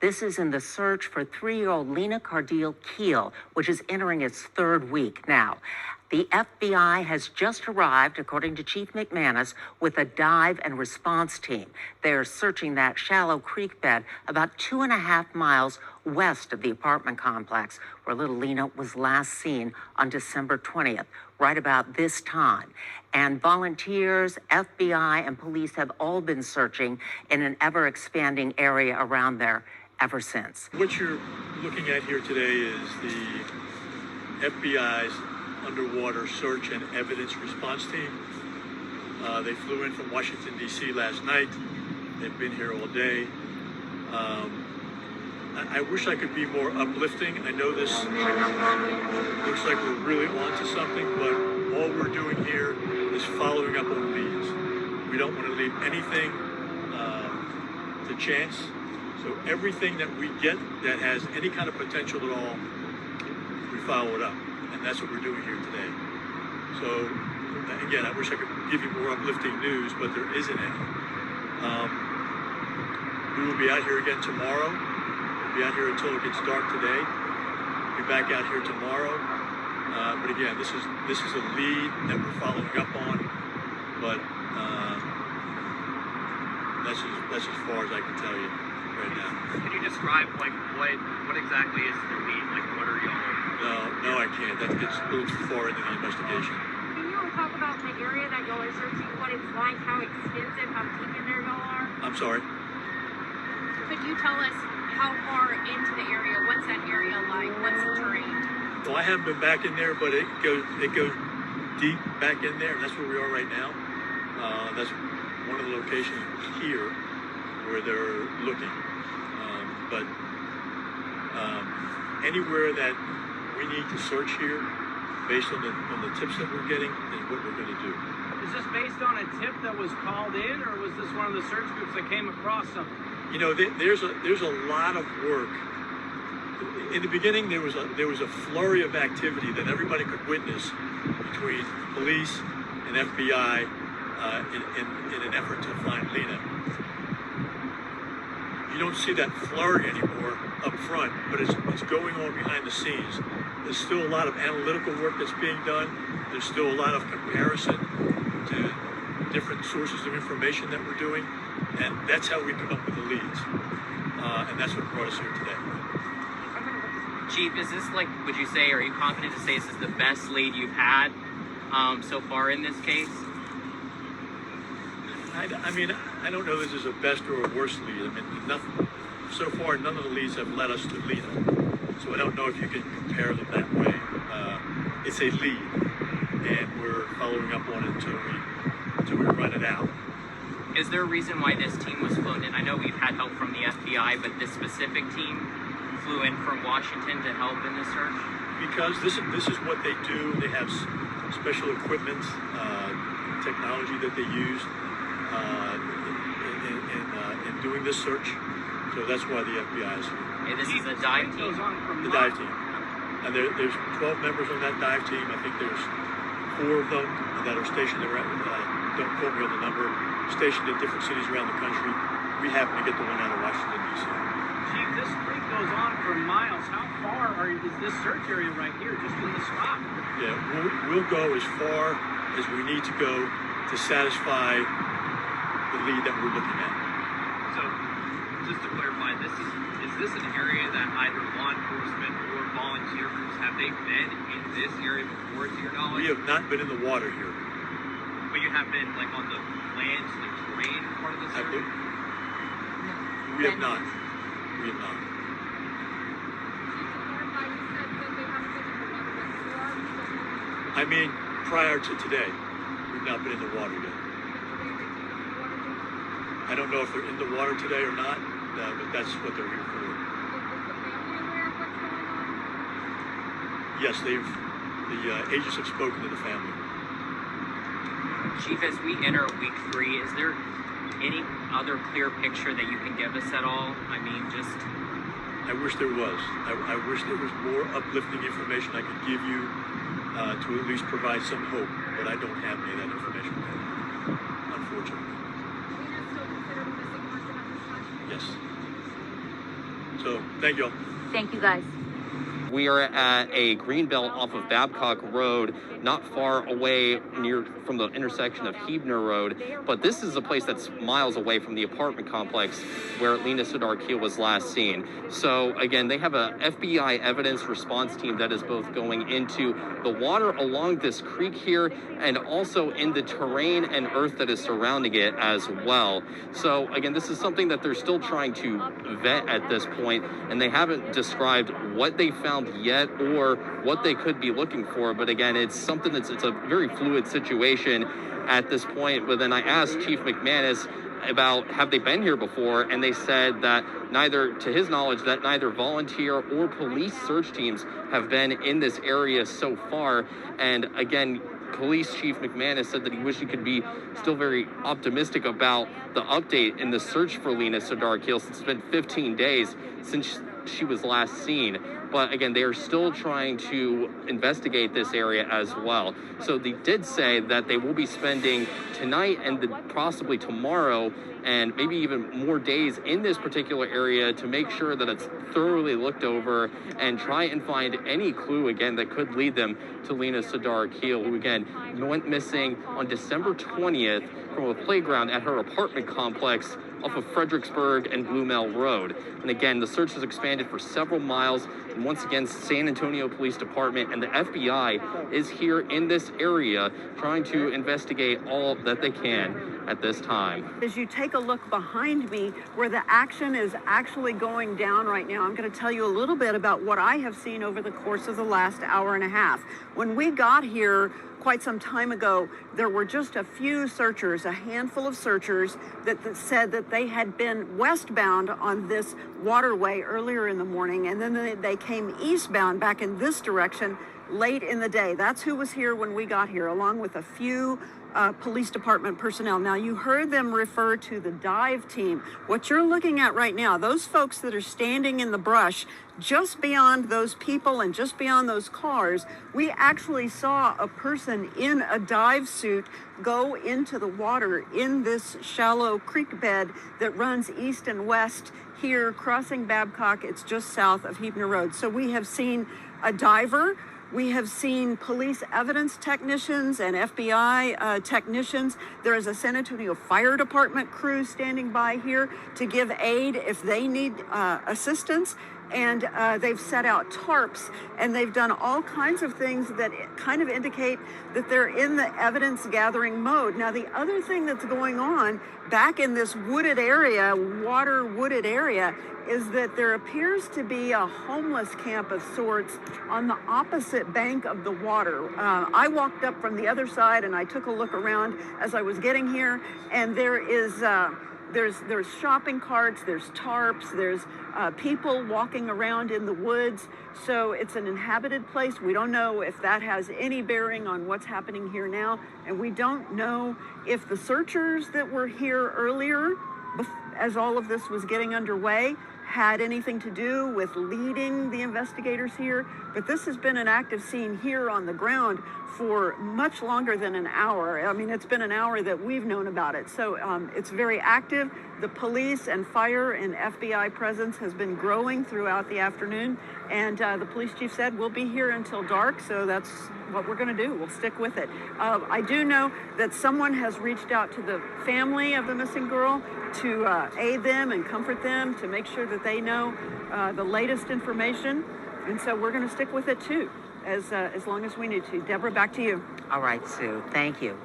This is in the search for 3-year-old Lina Khil, which is entering its third week now. The FBI has just arrived, according to Chief McManus, with a dive and response team. They are searching that shallow creek bed about 2.5 miles west of the apartment complex where little Lina was last seen on December 20th, right about this time. And volunteers, FBI, and police have all been searching in an ever-expanding area around there ever since. What you're looking at here today is the FBI's underwater search and evidence response team. They flew in from Washington, D.C. last night. They've been here all day. I wish I could be more uplifting. I know this looks like we're really onto something, but all we're doing here is following up on leads. We don't want to leave anything to chance. So everything that we get that has any kind of potential at all, we follow it up. And that's what we're doing here today. So again, I wish I could give you more uplifting news, but there isn't any. We will be out here again tomorrow. We'll be out here until it gets dark today. We'll be back out here tomorrow. But again, this is a lead that we're following up on. But that's as far as I can tell you right now. Can you describe like what exactly is the lead? Like what are y'all? No, I can't. That gets a little too far into the investigation. Can you talk about the area that y'all are searching, what it's like, how extensive, how deep in there y'all are? I'm sorry? Could you tell us how far into the area, what's that area like, what's the terrain? Well, I haven't been back in there, but it goes deep back in there, and that's where we are right now. That's one of the locations here where they're looking. But anywhere that we need to search here, based on the tips that we're getting, is what we're going to do. Is this based on a tip that was called in, or was this one of the search groups that came across something? You know, there's a lot of work. In the beginning, there was a flurry of activity that everybody could witness between police and FBI in an effort to find Lina. You don't see that flurry anymore up front, but it's going on behind the scenes. There's still a lot of analytical work that's being done. There's still a lot of comparison to different sources of information that we're doing, and that's how we come up with the leads. And that's what brought us here today. Chief, is this like, would you say, are you confident to say this is the best lead you've had so far in this case? I mean, I don't know if this is a best or a worst lead. I mean, so far, none of the leads have led us to Lina. So I don't know if you can compare them that way. It's a lead, and we're following up on it until we run it out. Is there a reason why this team was flown in? I know we've had help from the FBI, but this specific team flew in from Washington to help in the search? Because this is what they do. They have special equipment, technology that they use in doing this search. So that's why the FBI is here. Okay, this is the dive team? The dive team. And there's 12 members on that dive team. I think there's 4 of them that are stationed around, don't quote me on the number, stationed in different cities around the country. We happen to get the one out of Washington, D.C. Chief, this creek goes on for miles. How far is this search area right here, just in the spot? Yeah, we'll go as far as we need to go to satisfy the lead that we're looking at. So, just to clarify, is this an area that either law enforcement or volunteer groups, have they been in this area before, to your knowledge? We have not been in the water here. But you have been like on the land, the terrain part of the search? We have not. We have not. I mean, prior to today, we've not been in the water yet. I don't know if they're in the water today or not, but that's what they're here for. Yes, the agents have spoken to the family. Chief, as we enter week 3, is there any other clear picture that you can give us at all? I mean, just... I wish there was. I wish there was more uplifting information I could give you to at least provide some hope, but I don't have any of that information right now, unfortunately. Yes. So thank you all. Thank you, guys. We are at a greenbelt off of Babcock Road, not far away from the intersection of Hebner Road, but this is a place that's miles away from the apartment complex where Lina Khil was last seen. So again, they have a FBI evidence response team that is both going into the water along this creek here and also in the terrain and earth that is surrounding it as well. So again, this is something that they're still trying to vet at this point, and they haven't described what they found yet or what they could be looking for. But again, it's something it's a very fluid situation at this point. But then I asked Chief McManus about have they been here before, and they said that neither, to his knowledge, that neither volunteer or police search teams have been in this area so far. And again, Police Chief McManus said that he wished he could be still very optimistic about the update in the search for Lina Khil, since it's been 15 days since she was last seen. But again, they are still trying to investigate this area as well. So they did say that they will be spending tonight and possibly tomorrow and maybe even more days in this particular area to make sure that it's thoroughly looked over and try and find any clue again that could lead them to Lina Khil, who again went missing on December 20th from a playground at her apartment complex off of Fredericksburg and Blumel Road. And again, the search has expanded for several miles. And once again, San Antonio Police Department and the FBI is here in this area trying to investigate all that they can at this time. As you take a look behind me where the action is actually going down right now, I'm going to tell you a little bit about what I have seen over the course of the last hour and a half. When we got here quite some time ago, there were just a few searchers, a handful of searchers that said that they had been westbound on this waterway earlier in the morning, and then they came eastbound back in this direction late in the day. That's who was here when we got here, along with a few police department personnel. Now, you heard them refer to the dive team. What you're looking at right now, those folks that are standing in the brush just beyond those people and just beyond those cars, we actually saw a person in a dive suit go into the water in this shallow creek bed that runs east and west here, crossing Babcock. It's just south of Hebner Road. So we have seen a diver. We have seen police evidence technicians and FBI technicians. There is a San Antonio Fire Department crew standing by here to give aid if they need assistance. And they've set out tarps, and they've done all kinds of things that kind of indicate that they're in the evidence gathering mode. Now, the other thing that's going on back in this wooded area, water wooded area, is that there appears to be a homeless camp of sorts on the opposite bank of the water. I walked up from the other side and I took a look around as I was getting here, and there is there's shopping carts, there's tarps, there's people walking around in the woods. So it's an inhabited place. We don't know if that has any bearing on what's happening here now. And we don't know if the searchers that were here earlier, as all of this was getting underway, had anything to do with leading the investigators here. But this has been an active scene here on the ground for much longer than an hour. I mean, it's been an hour that we've known about it. So it's very active. The police and fire and FBI presence has been growing throughout the afternoon. And the police chief said, we'll be here until dark. So that's what we're going to do. We'll stick with it. I do know that someone has reached out to the family of the missing girl to aid them and comfort them, to make sure that they know the latest information. And so we're going to stick with it too, as long as we need to. Deborah, back to you. All right, Sue. Thank you.